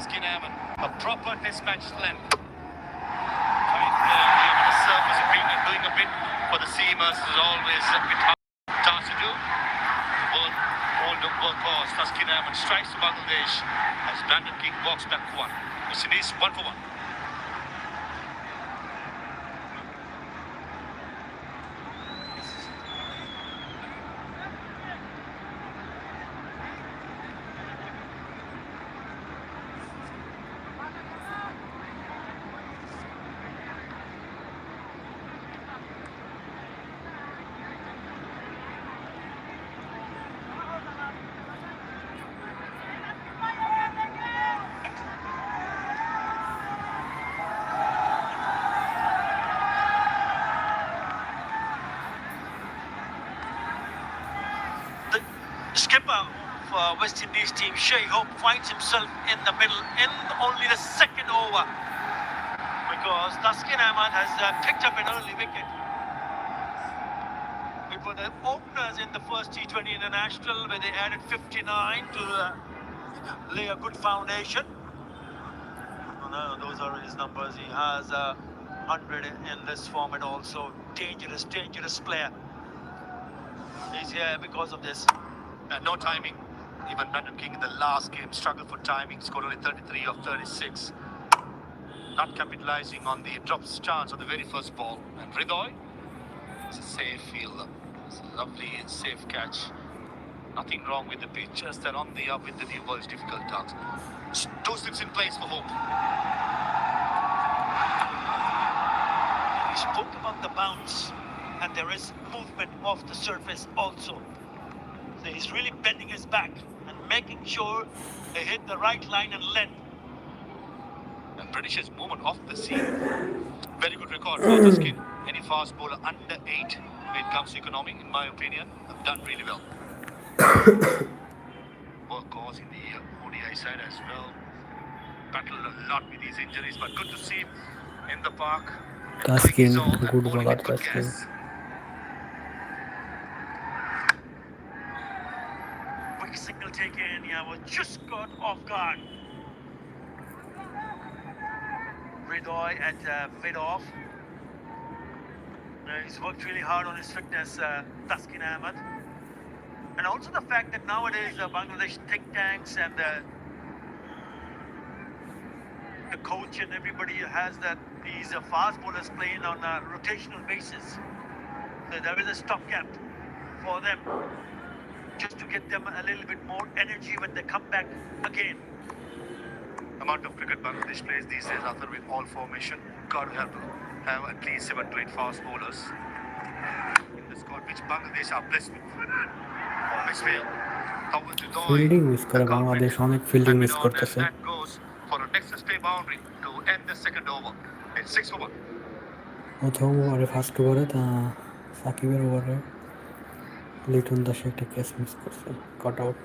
A proper test match length. The surface of being doing a bit for the seamers is always a bit hard to do. The workhorse, Taskin Ahmed strikes to Bangladesh as Brandon King walks back for one. West Indies 1 for 1. Skipper of West Indies team, Shajid, finds himself in the middle in only the second over because Taskin Ahmed has picked up an early wicket. It were the openers in the first T20 International where they added 59 to lay a good foundation. Oh, no, those are his numbers. He has 100 in this format also. Dangerous player. He's here because of this. No timing. Even Brandon King in the last game struggled for timing, scored only 33 of 36. Not capitalizing on the drops chance on the very first ball. And Hridoy, it's a safe fielder. It's a lovely safe catch. Nothing wrong with the pitch, just that on the up with the new ball is difficult task. 2 slips in place for home. We spoke about the bounce, and there is movement off the surface also. So he's really bending his back and making sure they hit the right line and length. And British's movement off the seam. Very good record for Taskin. Any fast bowler under 8 when it comes to economy, in my opinion, have done really well. Workhorse in the ODI side as well. Battled a lot with these injuries, but good to see him in the park. Taskin, good bowler Taskin. Quick signal taken, yeah, was just caught off guard. Hridoy at mid-off. He's worked really hard on his fitness, Taskin Ahmed. And also the fact that nowadays Bangladesh think tanks and the coach and everybody has that these fast bowlers playing on a rotational basis. So there is a stopgap for them, just to get them a little bit more energy when they come back again. Amount of cricket Bangladesh plays these days, after with all formation, got to have at least 7 to 8 fast bowlers in the squad, which Bangladesh are blessed with. Fielding miss করে বাংলাদেশ, অনেক fielding miss করতেছে। প্রথম ওভারে first ওভারে সাকিবের ওভারে লিটন দাস একটা catch miss করছে, cut out.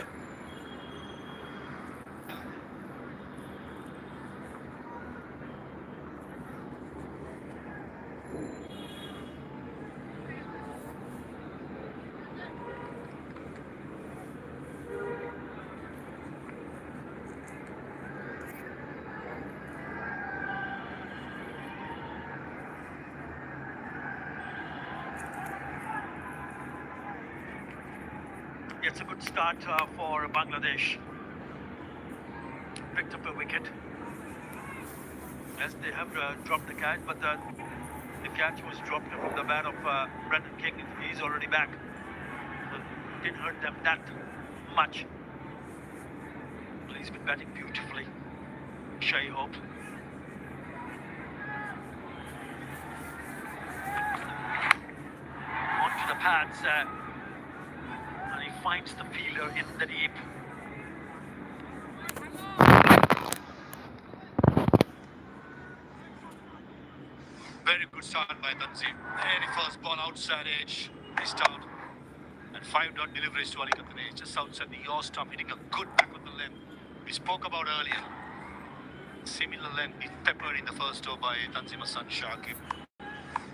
It's a good start for Bangladesh. Picked up a wicket. Yes, they have dropped the catch, but the catch was dropped from the bat of Brandon King. He's already back. It didn't hurt them that much. He's been batting beautifully. Shajid. Onto the pads. And he finds the fielder in the deep. Very good start by Tanzim. And he first ball outside edge. Missed out. And 5 deliveries to Ali Khatane. Just outside the yaw stump, hitting a good back with the length. We spoke about earlier. Similar length is peppered in the first over by Tanzim Hassan Shajid.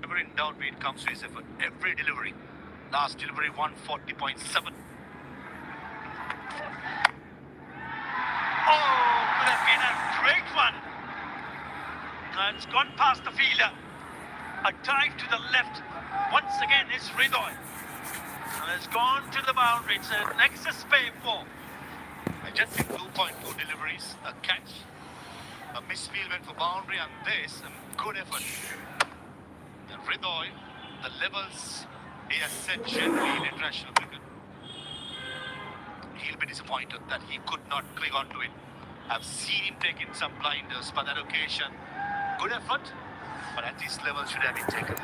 Never in doubt when it comes to his effort. Every delivery. Last delivery 140.7. Oh, could have been a It's gone past the fielder. A dive to the left. Once again, it's Ridoy. And it's gone to the boundary. It's an excess pay for. I just did 2.2 deliveries, a catch, a misfield went for boundary, and this, a good effort. And Ridoy, the levels he has set generally in international cricket, he'll be disappointed that he could not click onto it. I've seen him taking some blinders, but that occasion, good effort, but at this level should have been taken.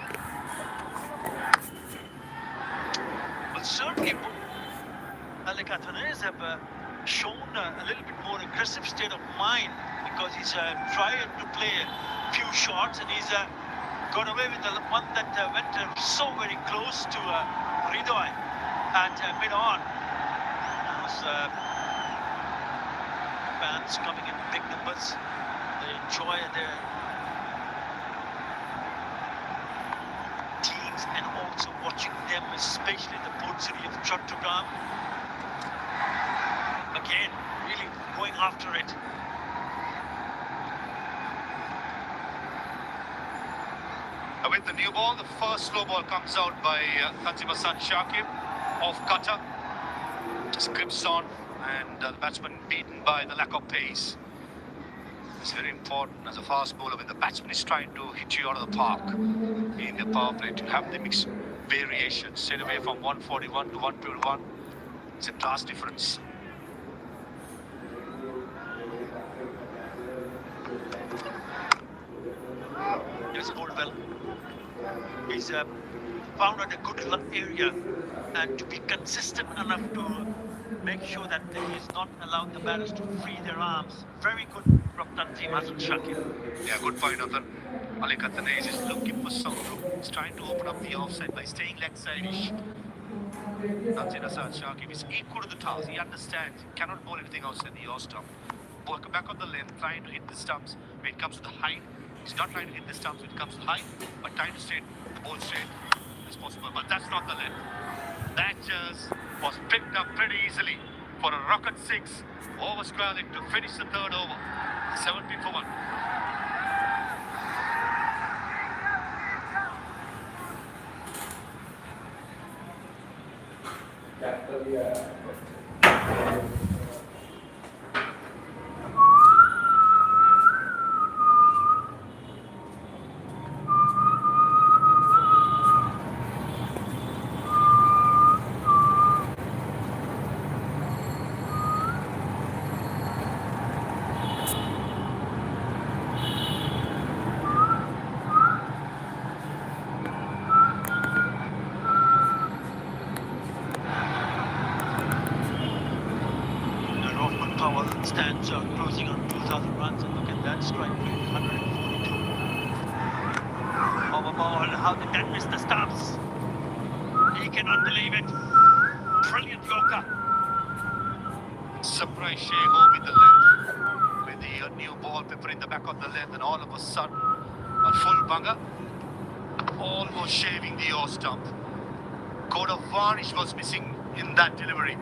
Well, certainly, Alicatanes have shown a little bit more aggressive state of mind, because he's tried to play a few shots, and he's got away with the one that went so very close to Ridoy at mid-on. Those fans coming in big numbers. They enjoy their teams and also watching them, especially the port city of Chattogram. Again, really going after it. With the new ball, the first slow ball comes out by Tanzim Shakib off cutter. Just grips on, and the batsman beaten by the lack of pace. It's very important as a fast bowler when the batsman is trying to hit you out of the park in the power play to have the mixed variations, straight away from 141 to 121. It's a class difference. Yes, bowled well. He's found out a good area, and to be consistent enough to make sure that he is not allowed the batters to free their arms. Very good from Tanzim Shakib. Yeah, good point of that. Alicatanes is looking for some room. He's trying to open up the offside by staying leg side-ish. Tanzim Shakib is equal to the task. He understands. He cannot bowl anything outside the off stump. Back on the length, trying to hit the stumps when it comes to the height. He's not trying to hit the stumps when it comes to height, but trying to straight the ball straight as possible. But that's not the length. That just was picked up pretty easily for a rocket 6 over square leg to finish the third over. 17 for 1. Stands closing on 2,000 runs, and look at that strike rate, 142. Over ball, how did that miss the stumps? He cannot believe it. Brilliant Yorker. Surprise Shayhoe with the length, with the new ball pepper in the back of the length, and all of a sudden a full bunger, almost shaving the off stump. Coat of varnish was missing in that delivery.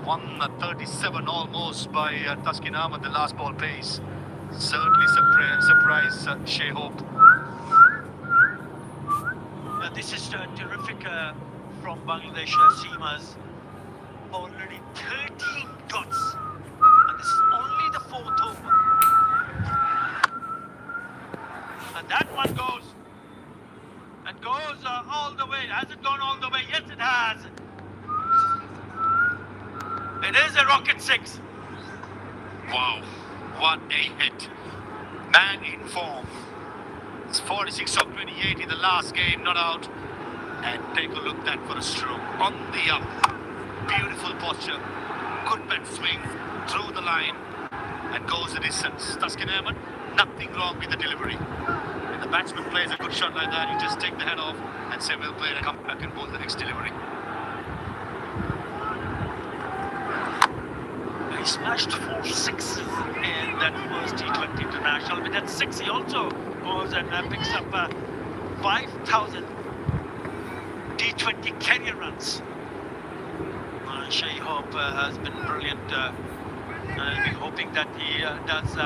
137 almost by Taskin Ahmed, the last ball pace. Certainly surprise Shayhoe. This is terrific from Bangladesh Seamers. Already 13 dots, and this is only the 4th over. And that one goes, and goes all the way. Has it gone all the way? Yes, it has. It is a rocket 6. Wow, what a hit. Man in form. It's 46 of 28 in the last game, not out. And take a look at that for a stroke. On the up. Beautiful posture. Good bat swing through the line and goes the distance. Taskin Ahmed, nothing wrong with the delivery. When the batsman plays a good shot like that, you just take the head off and say, well played, and come back and bowl the next delivery. He smashed 4 6s in that first T20 International. With that 6, he also goes and picks up 5,000 T20 career runs. Shayhoe has been brilliant. I'll be hoping that he does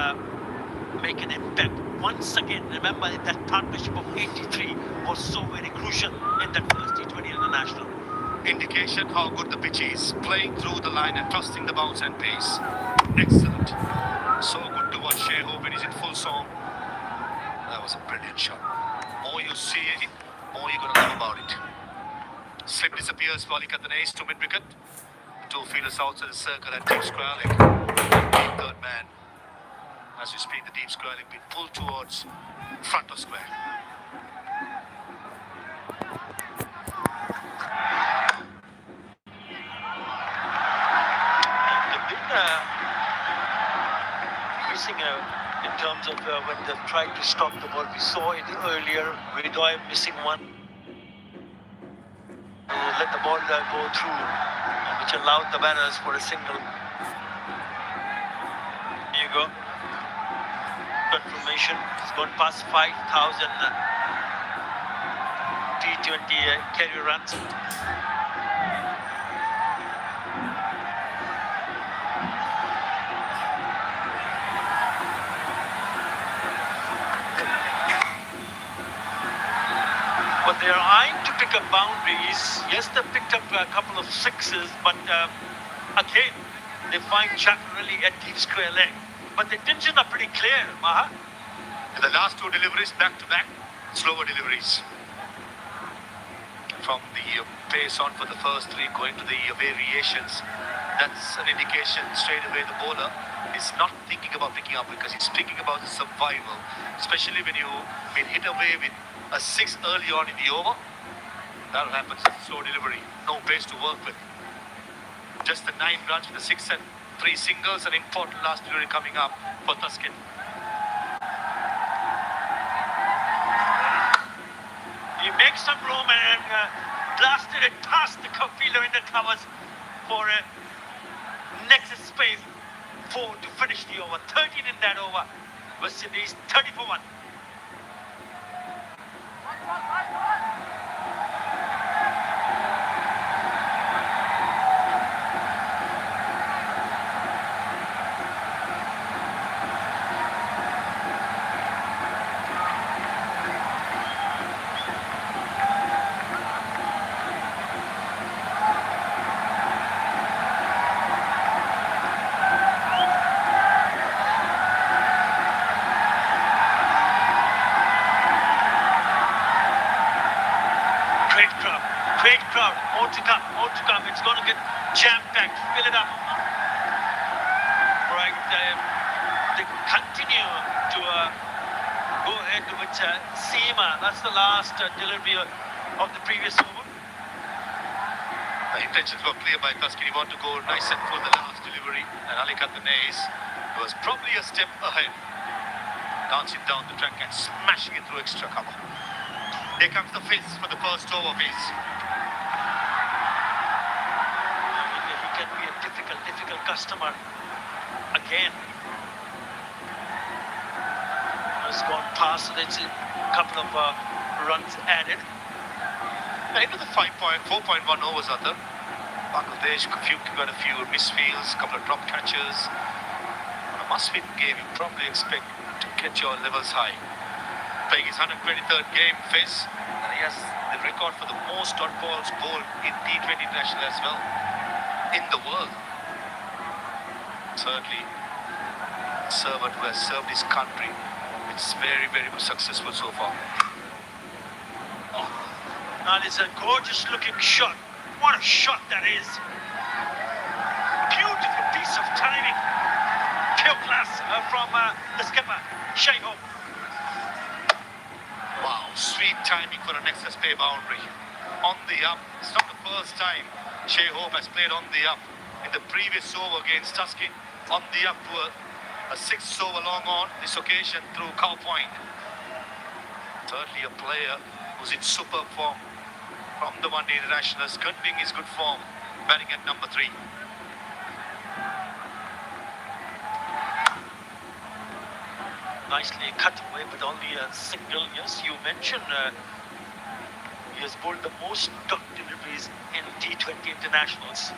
make an impact. Once again, remember that partnership of 83 was so very crucial in that first T20 International. Indication how good the pitch is. Playing through the line and trusting the bounce and pace. Excellent. So good to watch Shajid when he's in full song. That was a brilliant shot. More you see it, more you're going to love about it. Slip disappears for Alicatanace to mid-wicket. Two fielders outside the circle and deep square leg. Third man. As we speak, the deep square leg being pulled towards front of square. Missing in terms of when they've tried to stop the ball. We saw it earlier. Vidoy missing one. Let the ball go through, which allowed the batters for a single. Here you go. Confirmation. It's gone past 5,000 T20 career runs. But they are eyeing to pick up boundaries. Yes, they picked up a couple of sixes, but again, they find Chaparelli at deep square leg. But the intentions are pretty clear, Maha. In the last two deliveries, back-to-back, slower deliveries. From the pace on for the first three, going to the variations, that's an indication straight away the bowler is not thinking about picking up because he's thinking about the survival, especially when you've been hit away with a six early on in the over. That'll happen. Slow delivery, no pace to work with. Just the 9 runs with the 6 and 3 singles, an important last delivery coming up for Tuscan. He makes some room and blasted it past the fielder in the covers for a nexus space 4 to finish the over. 13 in that over. West Indies 30 for 1. Great crowd, more to come. It's going to get jam-packed, fill it up. Right, they continue to go ahead with Seema. That's the last delivery of the previous over. The intentions were clear by Tuscan. He wanted to go nice and full the last delivery. And Alicatanace was probably a step ahead. Dancing down the track and smashing it through extra cover. Here comes the Fizz for the first over of his. He can be a difficult customer. Again. Has gone past, let's see, a couple of runs added. Into the 4.1 overs, Arthur. Bangladesh got a few misfields, a couple of drop catches. On a must-win game, you probably expect to get your levels high. Playing his 123rd game, Fizz, and he has the record for the most dot balls bowled in T20 International as well, in the world. Certainly, a servant who has served his country. It's very, very successful so far. And it's a gorgeous looking shot. What a shot that is. Beautiful piece of timing. Pure class from the skipper, Shajid. Wow, sweet timing for an extra spare boundary. On the up. It's not the first time Shajid has played on the up. In the previous over against Tuscan, on the up to a 6 over long on, this occasion through cow point. Certainly a player who's in superb form from the one-day internationals, continuing his good form, batting at number 3. Nicely cut away, but only a single. Yes, you mentioned he has bowled the most dot deliveries in T20 internationals.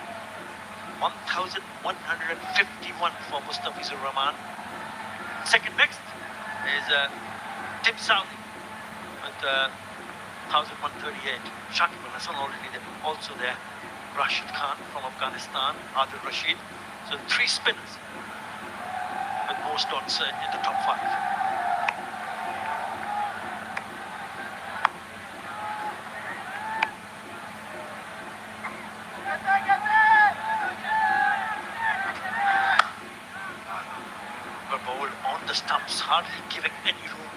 1,151 for Mustafizur Rahman. Second next, Tim Southey with 1,138. Shakib Al Hasan already there, also there. Rashid Khan from Afghanistan, Adil Rashid. So 3 spinners with most dots in the top 5. But ball on the stumps, hardly giving any room.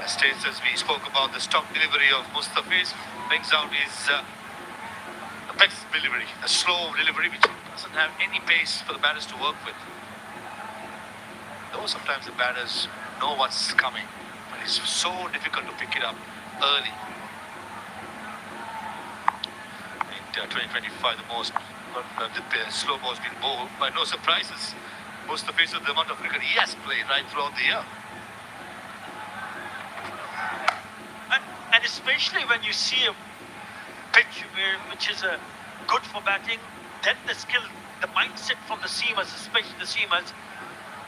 As states as we spoke about the stock delivery of Mustafiz, brings out his the best delivery, a slow delivery which doesn't have any pace for the batters to work with. Though sometimes the batters know what's coming, but it's so difficult to pick it up early. In 2025, the most the slow ball's been bowled by no surprises. Mustafiz with the amount of cricket he has played right throughout the year. And especially when you see a pitch which is good for batting, then the skill, the mindset from the seamers, especially the seamers,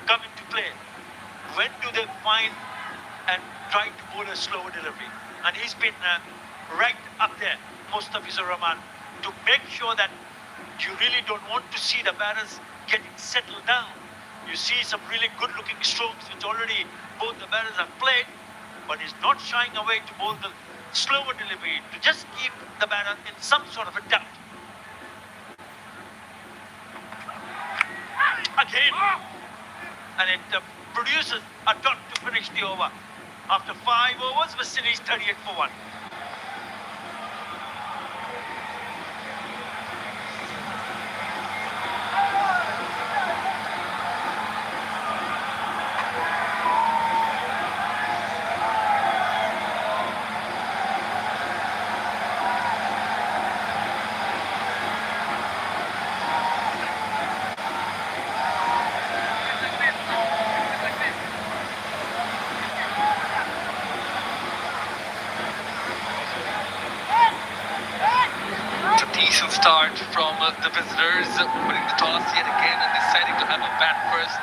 come into play. When do they find and try to bowl a slower delivery? And he's been right up there, Mustafizur Rahman, to make sure that you really don't want to see the batters getting settled down. You see some really good-looking strokes which already both the batters have played, but he's not shying away to bowl the slower delivery to just keep the batter in some sort of a doubt. Again, and it produces a dot to finish the over. After 5 overs, West Indies 38 for 1. Decent start from the visitors, winning the toss yet again and deciding to have a bat first,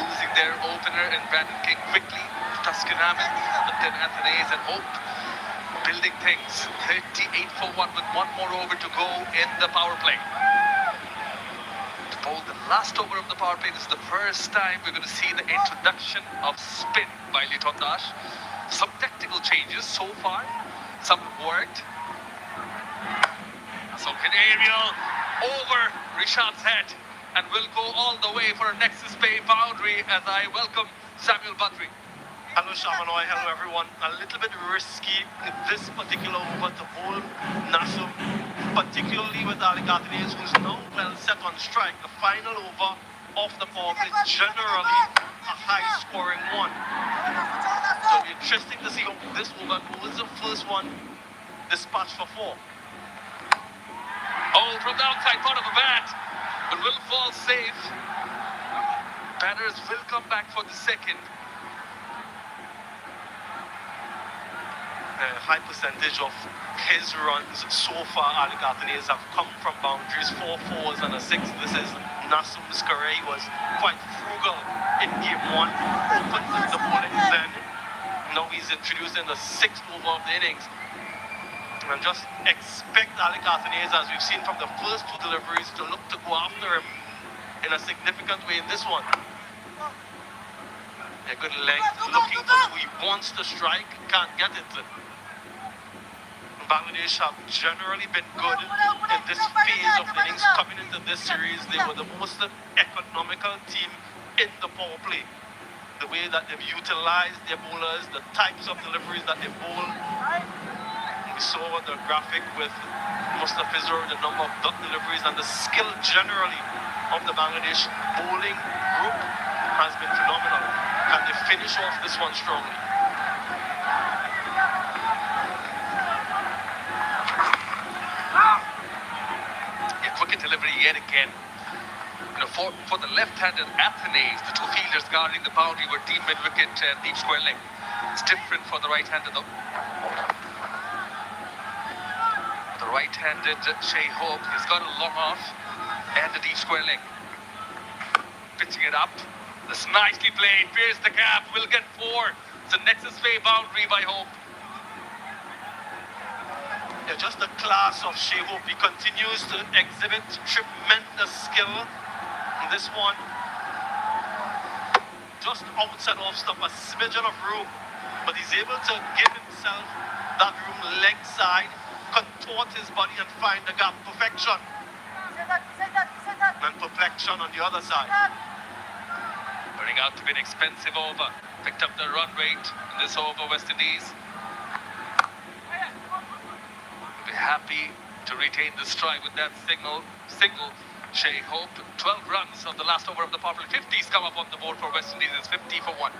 losing their opener and Brandon King quickly to Tuscan Ahmed, but then Athanaze and Hope building things. 38 for 1 with 1 more over to go in the power play. To bowl the last over of the power play, this is the first time we're going to see the introduction of spin by Liton Das. Some tactical changes so far, some have worked. So can aerial over Rishad's head and will go all the way for a Nexus Bay boundary as I welcome Samuel Badri. Hello Shamanoy, hello everyone. A little bit risky this particular over to bowl Nasum, particularly with Ali Ghatanez, who's now well set on strike. The final over of the power play is generally a high scoring one. So it'll be interesting to see how this over goes. The first one dispatched for 4. Oh, from the outside part of the bat, but will fall safe. Batters will come back for the second. A high percentage of his runs so far, Ali Ghatanez, have come from boundaries, 4 4s and a 6. This is Nasum's career. He was quite frugal in game 1, opened the bowling, then now he's introduced in the 6th over of the innings. And just expect Ali Ghatanez, as we've seen from the first 2 deliveries, to look to go after him in a significant way in this one. A good length, looking for who he wants to strike, can't get it. Bangladesh have generally been good in this phase of the innings. Coming into this series, they were the most economical team in the power play. The way that they've utilized their bowlers, the types of deliveries that they bowl. We saw the graphic with Mustafizur, the number of dot deliveries and the skill generally of the Bangladesh bowling group has been phenomenal. Can they finish off this one strongly? A quick delivery yet again. You know, for the left-handed Athanaze, the 2 fielders guarding the boundary were deep mid-wicket and deep square leg. It's different for the right-handed though. The right-handed Shay Hope, he's got a long off and a deep square leg. Pitching it up, That's nicely played. Pierce the gap. Will get 4. It's a Nexus Way boundary by Hope. Yeah, just the class of Shea Hope. He continues to exhibit tremendous skill in this one. Just outside off stop, a smidgen of room, but he's able to give himself that room leg side, contort his body and find the gap. Perfection. And perfection on the other side. Turning out to be an expensive over. Picked up the run rate in this over, West Indies. Be happy to retain the stride with that single. Shea Hope, 12 runs on the last over of the power play. 50s come up on the board for West Indies. It's 50 for 1.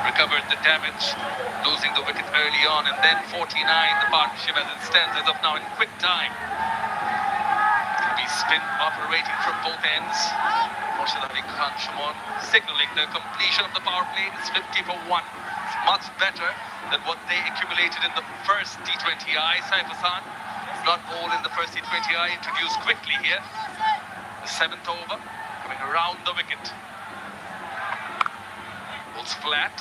Recovered the damage, losing the wicket early on, and then 49 the partnership as it stands as of now in quick time. It will be spin operating from both ends. Fortunately, Khan Shimon signaling the completion of the power play. It's 50 for 1. It's much better than what they accumulated in the first T20I. Saif Hassan, not all in the first T20I, introduced quickly here. The 7th over, coming around the wicket. Ball's flat.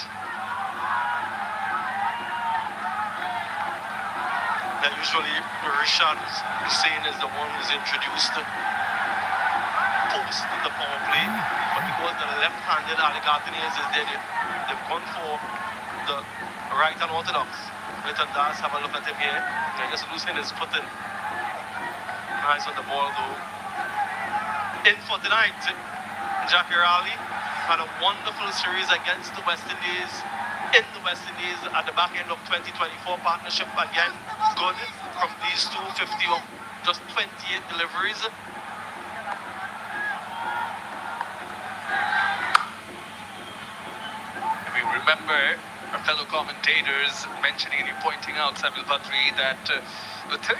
That usually Rishad Hussain is the one who's introduced post the power play, but because the left-handed Ali Gardeniers is there, they've gone for the right unorthodox. Little Das, have a look at him here. I guess losing his foot in. Nice on the ball though. In for tonight, Jackie Raleigh had a wonderful series against the West Indies. In the West Indies at the back end of 2024 partnership again, good from these 250 of just 28 deliveries. We remember our fellow commentators mentioning and you pointing out, Samuel Patri, that the 13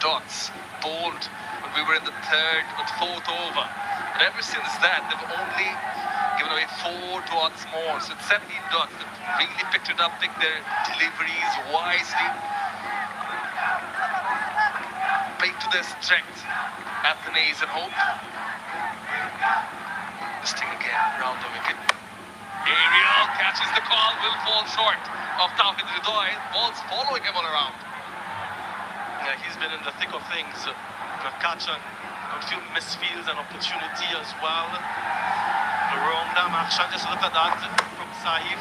dots bowled when we were in the 3rd or 4th over. And ever since that, they've only given away 4 dots more. So it's 17 dots. They've really picked it up, picked their deliveries wisely. Played to their strength. Athenaeus and Hope. This thing again around the wicket. Ariel catches the call, will fall short of Tawhid Ridoy. Ball's following him all around. Yeah, he's been in the thick of things. A catch and a few misfields and opportunity as well. The wrong damn action, just look at that from Saif.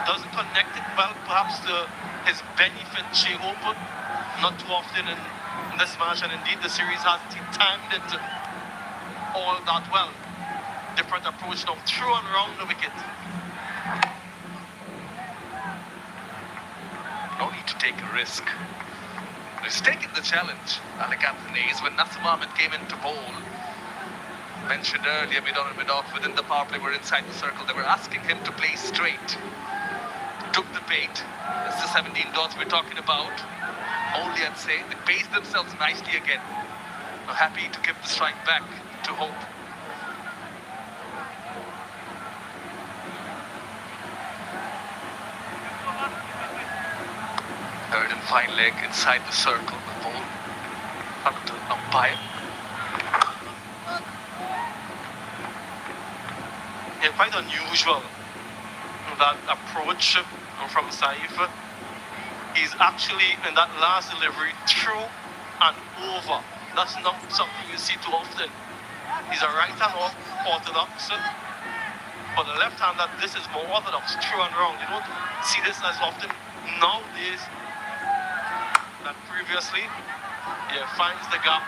Doesn't connect it well, perhaps to his benefit, Shea Hope. Not too often in this match, and indeed the series hasn't timed it all that well. Different approach now, through and round the wicket. No need to take a risk. He's taking the challenge, Alec Athenaeus, when Nasim Ahmed came into bowl. Mentioned earlier, mid-on and mid-off, within the power play, were inside the circle. They were asking him to play straight. Took the bait. That's the 17 dots we're talking about. Only, I'd say, they paced themselves nicely again. Now happy to give the strike back to Hope. Third and fine leg inside the circle. The ball up to umpire. Yeah, quite unusual, that approach from Saif. He's actually, in that last delivery, through and over. That's not something you see too often. He's a right-hand orthodox. For the left-hander, this is more orthodox, through and round. You don't see this as often nowadays than previously. Yeah, finds the gap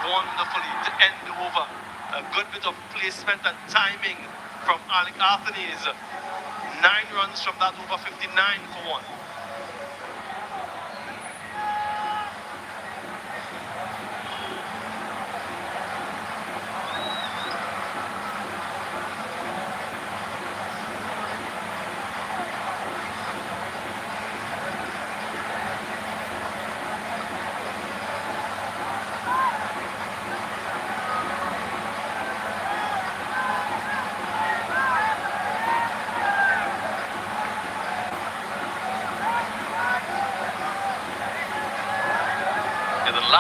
wonderfully to end the over. A good bit of placement and timing from Alec Athenaeus. 9 runs from that over, 59 for 1.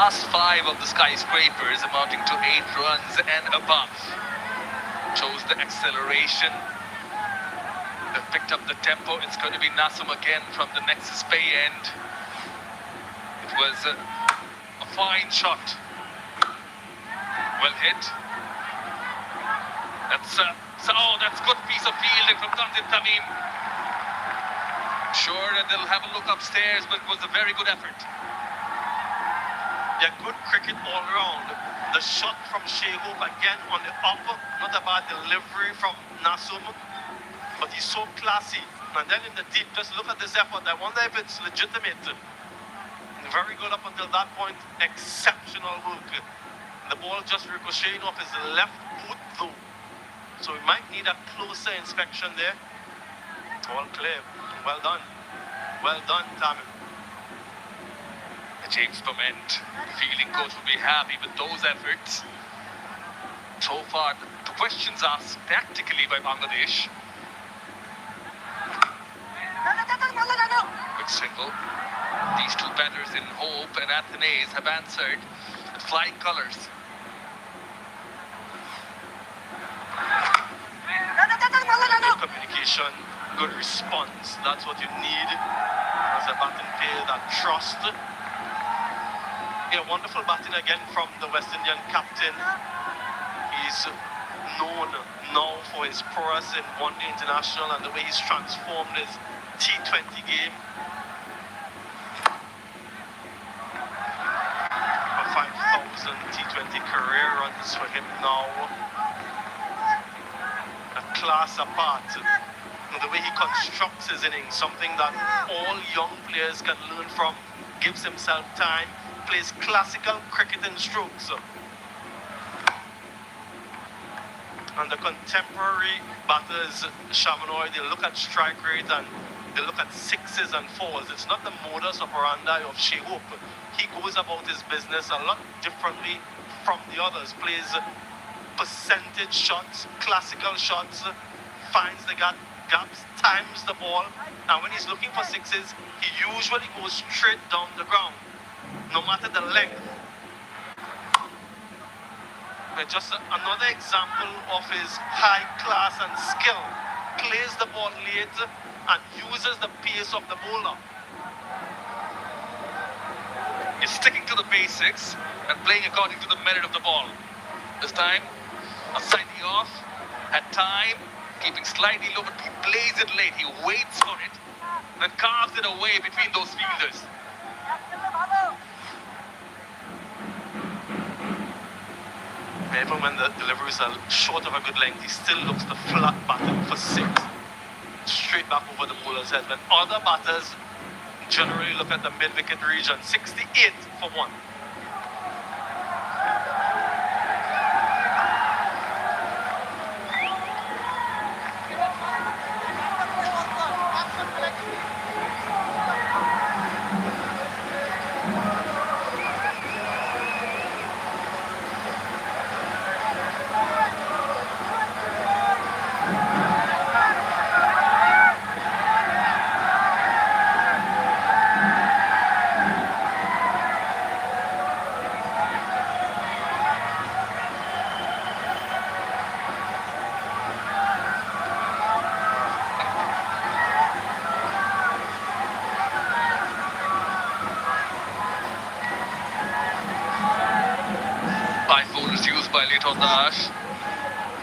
last 5 of the skyscrapers amounting to 8 runs and above. Shows the acceleration. They've picked up the tempo. It's going to be Nasum again from the Nexus Bay end. It was a fine shot. Well hit. That's good piece of fielding from Tanzim Tamim. Sure that they'll have a look upstairs, but it was a very good effort. Yeah, good cricket all round. The shot from Shajid again on the up, not a bad delivery from Nasum, but he's so classy. And then in the deep, just look at this effort. I wonder if it's legitimate. Very good up until that point. Exceptional work. The ball just ricocheting off his left boot though. So we might need a closer inspection there. All clear. Well done. Well done, Tamim. James Pement, fielding coach, will be happy with those efforts. So far, the questions asked tactically by Bangladesh. Quick single. These two batters in Hope and Athenaeus have answered with flying colours. Good communication, good response. That's what you need as a batting player, that trust. Yeah, wonderful batting again from the West Indian captain. He's known now for his prowess in one-day international and the way he's transformed his T20 game. A 5,000 T20 career runs for him now. A class apart. The way he constructs his innings, something that all young players can learn from. Gives himself time, plays classical cricketing strokes. And the contemporary batters, Shamanoy, they look at strike rate and they look at sixes and fours. It's not the modus operandi of Shajid. He goes about his business a lot differently from the others. Plays percentage shots, classical shots, finds the gaps, times the ball, and when he's looking for sixes, he usually goes straight down the ground, no matter the length. But just another example of his high class and skill. Plays the ball late and uses the pace of the bowler. He's sticking to the basics and playing according to the merit of the ball. This time, a slightly off, at time, keeping slightly low, but he plays it late. He waits for it, then carves it away between those fielders. Even when the deliveries are short of a good length, he still looks the flat batter for 6. Straight back over the bowler's head. When other batters generally look at the mid-wicket region, 68 for 1.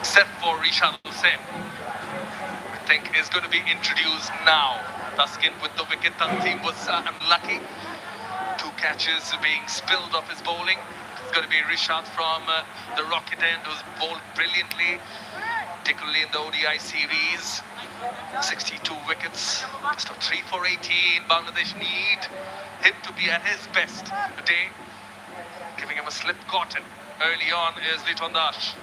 Except for Rishad Hussain, I think is going to be introduced now. Taskin with the wicket. Tanzim was unlucky. 2 catches being spilled off his bowling. It's going to be Rishad from the Rocket end, who's bowled brilliantly, particularly in the ODI series. 62 wickets, just a 3 for 18. Bangladesh need him to be at his best today. Giving him a slip cotton early on is Liton Das.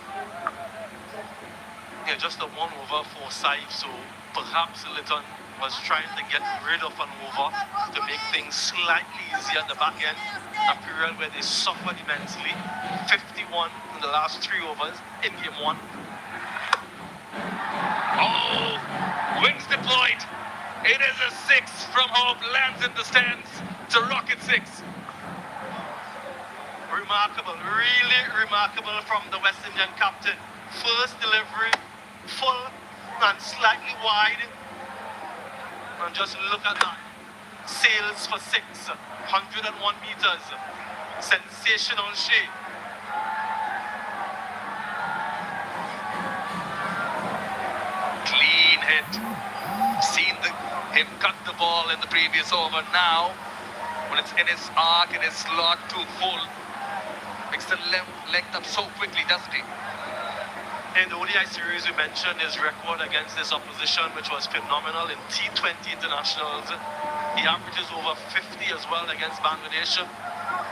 Yeah, just a 1 over for 5, so perhaps Liton was trying to get rid of an over to make things slightly easier at the back end. A period where they suffered immensely. 51 in the last 3 overs in game 1. Oh, wings deployed. It is a 6 from Hope, lands in the stands. It's a rocket 6. Remarkable, really remarkable from the West Indian captain. First delivery, full and slightly wide. And just look at that. Sails for 6, 101 meters. Sensational shape. Clean hit. Seen him cut the ball in the previous over. Now, when it's in his arc, in his slot too full, makes the length up so quickly, doesn't he? In the ODI series, we mentioned his record against this opposition, which was phenomenal in T20 internationals. He averages over 50 as well against Bangladesh.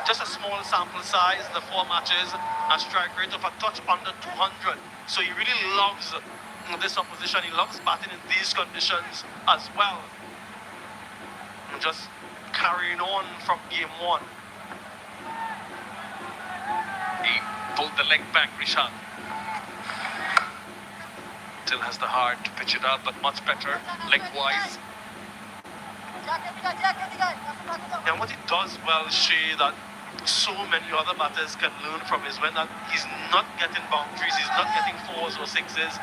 Just a small sample size, the 4 matches, a strike rate of a touch under 200. So he really loves this opposition. He loves batting in these conditions as well. And just carrying on from game 1. He pulled the leg back, Rishad. Still has the heart to pitch it out, but much better leg-wise. And what he does well, Shay, that so many other batters can learn from is when he's not getting boundaries, he's not getting 4s or 6s,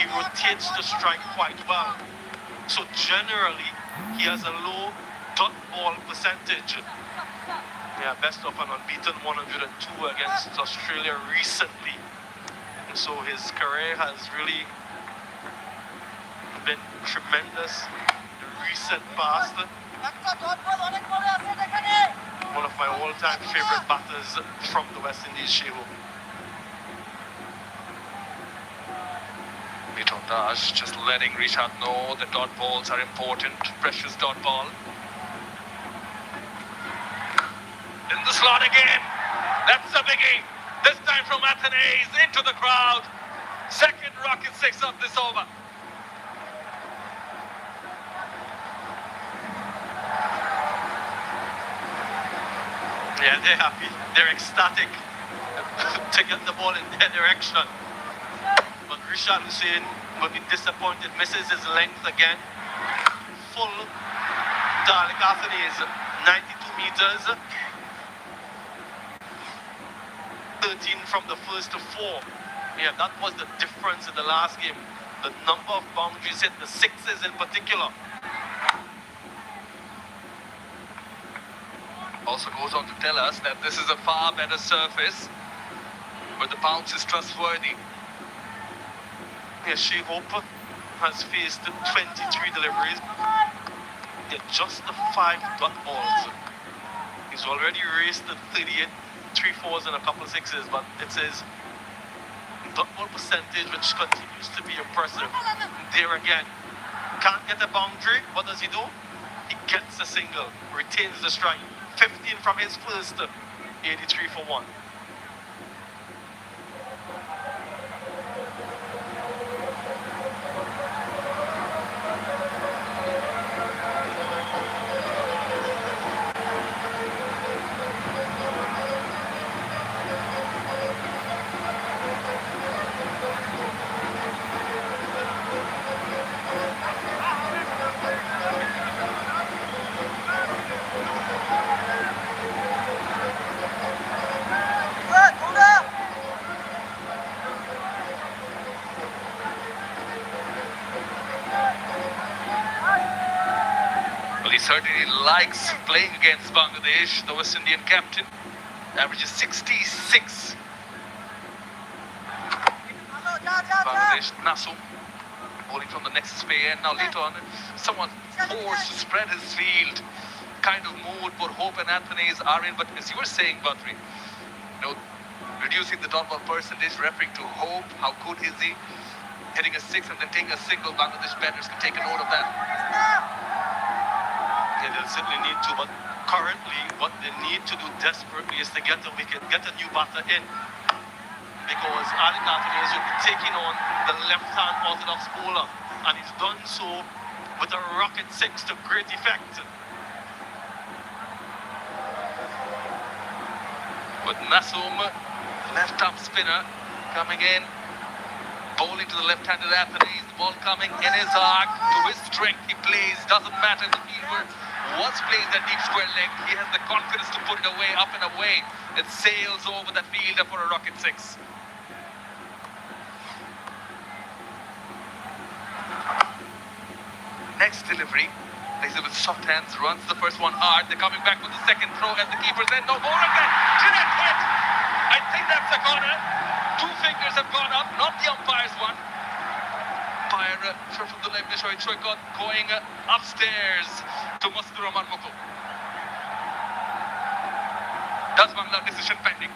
he rotates the strike quite well. So generally, he has a low dot ball percentage. Yeah, best of an unbeaten 102 against Australia recently. And so his career has really been tremendous in the recent past. One of my all-time favorite batters from the West Indies, Shehu. Daj just letting Rishad know the dot balls are important. Precious dot ball. In the slot again. That's a biggie. This time from Athanaze into the crowd. Second rocket 6 of this over. Yeah, they're happy. They're ecstatic to get the ball in their direction. But Rishad Hussain will be disappointed. Misses his length again. Full Dalek Athanaze, 92 meters. 13 from the first to 4. Yeah, that was the difference in the last game. The number of boundaries hit, the 6s in particular. Also goes on to tell us that this is a far better surface, but the bounce is trustworthy. Yeah, Shea Hope has faced 23 deliveries. Yeah, just the 5 dot balls. He's already raced the 38, 3 4s and a couple 6s, but it's his dot ball percentage which continues to be impressive. There again, can't get a boundary. What does he do? He gets a single, retains the strike. 15 from his first, 83 for 1. He certainly likes playing against Bangladesh. The West Indian captain averages 66. Bangladesh, Nasu bowling from the next spay end. Now later on, someone forced to spread his field. Kind of mood for Hope and Athanaze are in. But as you were saying, Badri, reducing the dot ball percentage, referring to Hope, how good is he? Hitting a 6 and then taking a single. Bangladesh batters can take a note of that. Yeah, they'll certainly need to, but currently what they need to do desperately is to get a wicket, get a new batter in, because Alik Athanaze will be taking on the left-hand orthodox bowler, and he's done so with a rocket 6 to great effect. With Nasum, left-arm spinner, coming in, bowling to the left-handed Athanaze, the ball coming in his arc, to his strength he plays, doesn't matter the fielder was playing that deep square leg. He has the confidence to put it away, up and away. It sails over that fielder for a rocket 6. Next delivery, plays it with soft hands, runs the first one hard. They're coming back with the second throw at the keeper's end. No more again. Direct hit. I think that's a corner. 2 fingers have gone up, not the umpire's one. Umpire from the left, Cricekt going upstairs to Mastura Marmoko. Does Bangla decision pending?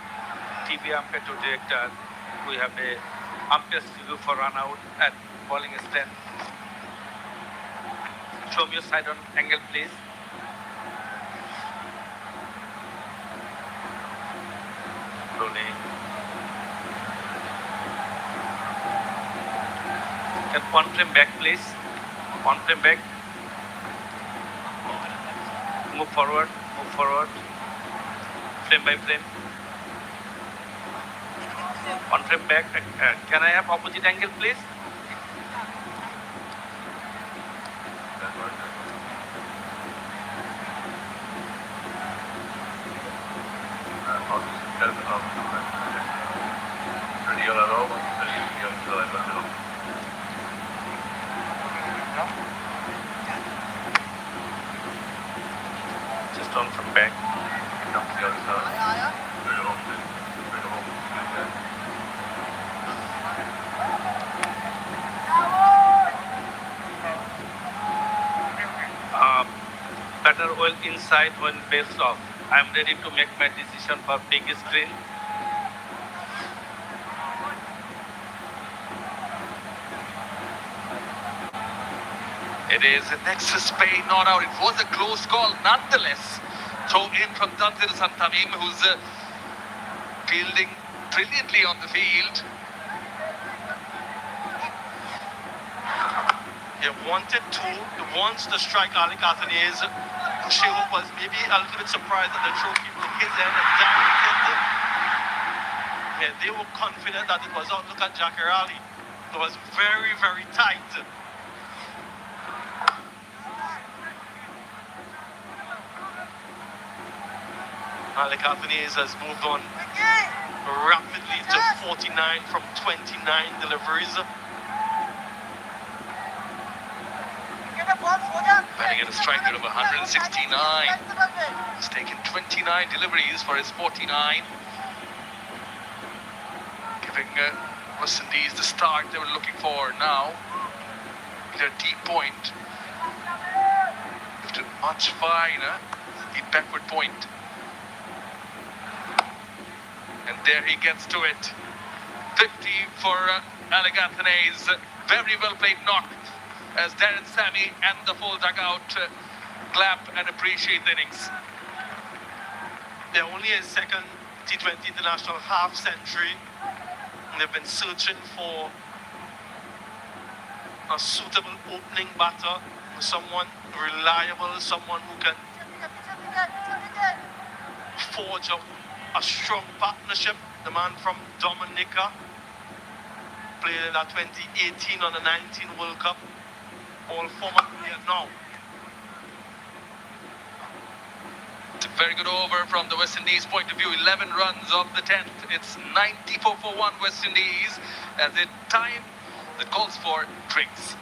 TV umpire to director. We have a umpire's review for run out at bowling stand. Show me your side on angle, please. Rolling. Can one frame back, please? One frame back. Move forward. Move forward. Frame by frame. One frame back. Can I have opposite angle, please? Just on from back. Better oil inside when base off. I am ready to make my decision for big screen. It is an extra spade, not out. It was a close call nonetheless. Throw in from Tanzir Santamim, who's fielding brilliantly on the field. He wanted to, he wants to strike Ali Kathanese. Shehu was maybe a little bit surprised that the throw came to his end and directed. Yeah, they were confident that it was out. Look at Jacker Ali. It was very, very tight. Ali Kathanese has moved on rapidly to 49 from 29 deliveries. Batting at a strike rate of 169. He's taken 29 deliveries for his 49. Giving West Indies the start they were looking for now. Their deep point. Lifted much finer. The backward point. And there he gets to it. 50 for Ali Kathanese. Very well played knock. As Darren Sammy and the full dugout clap and appreciate the innings. They're only a second T20 international half century. And they've been searching for a suitable opening batter, someone reliable, someone who can forge a strong partnership. The man from Dominica played in that 2018 on the 19 World Cup. All former players now. It's a very good over from the West Indies point of view. 11 runs of the 10th. It's 94 for 1 West Indies as a time that calls for drinks.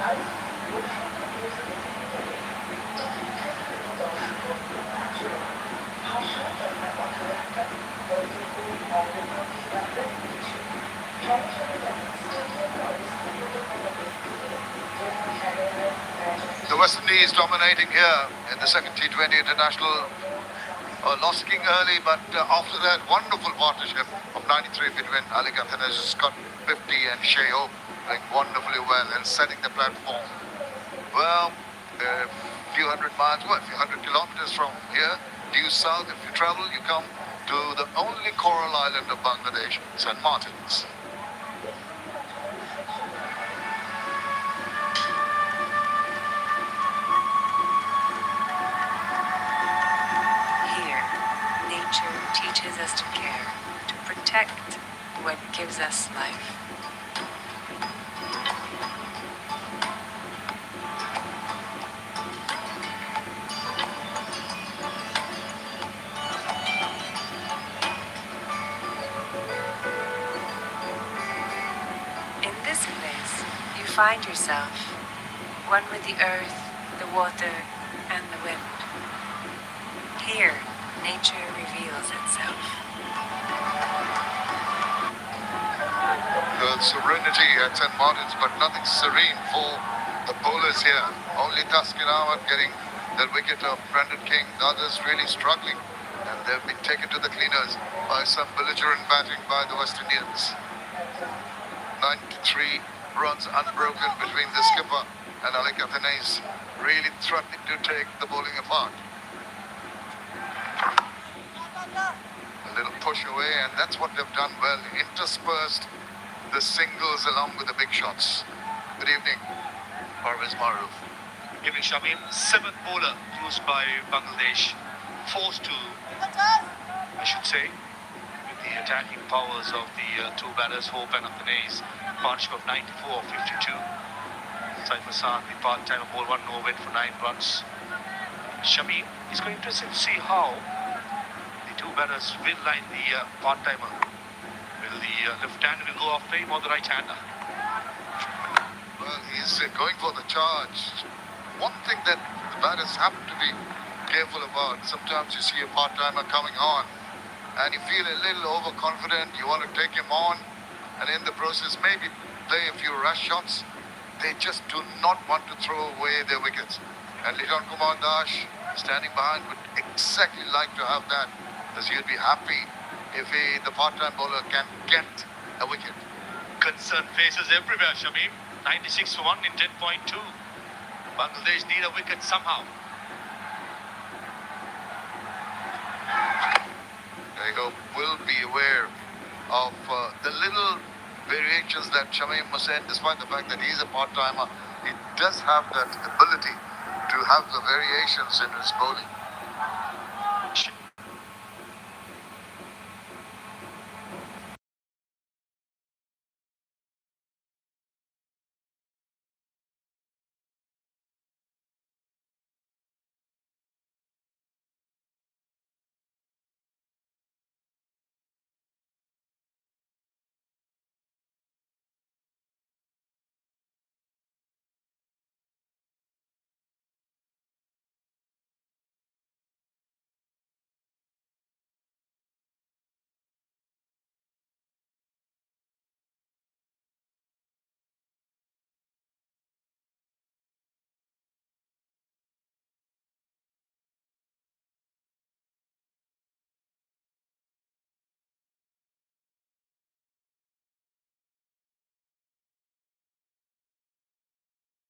The West Indies dominating here in the second T20 International. Lost King early, but after that, wonderful partnership of 93 between Ali Athanasis, who's got 50, and Shea Hope playing wonderfully well and setting the platform. Well, a few hundred miles, a few hundred kilometers from here, due south, if you travel, you come to the only coral island of Bangladesh, St. Martin's. Teaches us to care, to protect what gives us life. In this place, you find yourself one with the earth, the water, and the wind. Here, nature reveals itself. The serenity at St. Martin's, but nothing serene for the bowlers here. Only Taskin Ahmad getting the wicket of Brandon King. The others really struggling. And they've been taken to the cleaners by some belligerent batting by the West Indians. 93 runs unbroken between the skipper and Ali Athanasis, really threatening to take the bowling apart. A little push away, and that's what they've done well. Interspersed the singles along with the big shots. Good evening, Parvez Maroof. Evening, Shamim. Seventh bowler used by Bangladesh. Forced to, I should say, with the attacking powers of the two batters, Hope and Athanasis. Partnership of 94 or 52. Saif Hassan, the part-timer, ball 1 no win for 9 runs. Shamim, it's going to be interesting to see how two batters will line the part-timer. Will the left-hander will go after him or the right-hander? Well, he's going for the charge. One thing that the batters have to be careful about, sometimes you see a part-timer coming on and you feel a little overconfident, you want to take him on, and in the process maybe play a few rush shots. They just do not want to throw away their wickets. And Liton Kumar Dash, standing behind, would exactly like to have that, because he'll be happy if the part-time bowler can get a wicket. Concerned faces everywhere, Shamim. 96 for 1 in 10.2. Bangladesh need a wicket somehow. I hope will be aware of the little variations that Shamim Hussain, despite the fact that he's a part-timer, he does have that ability to have the variations in his bowling.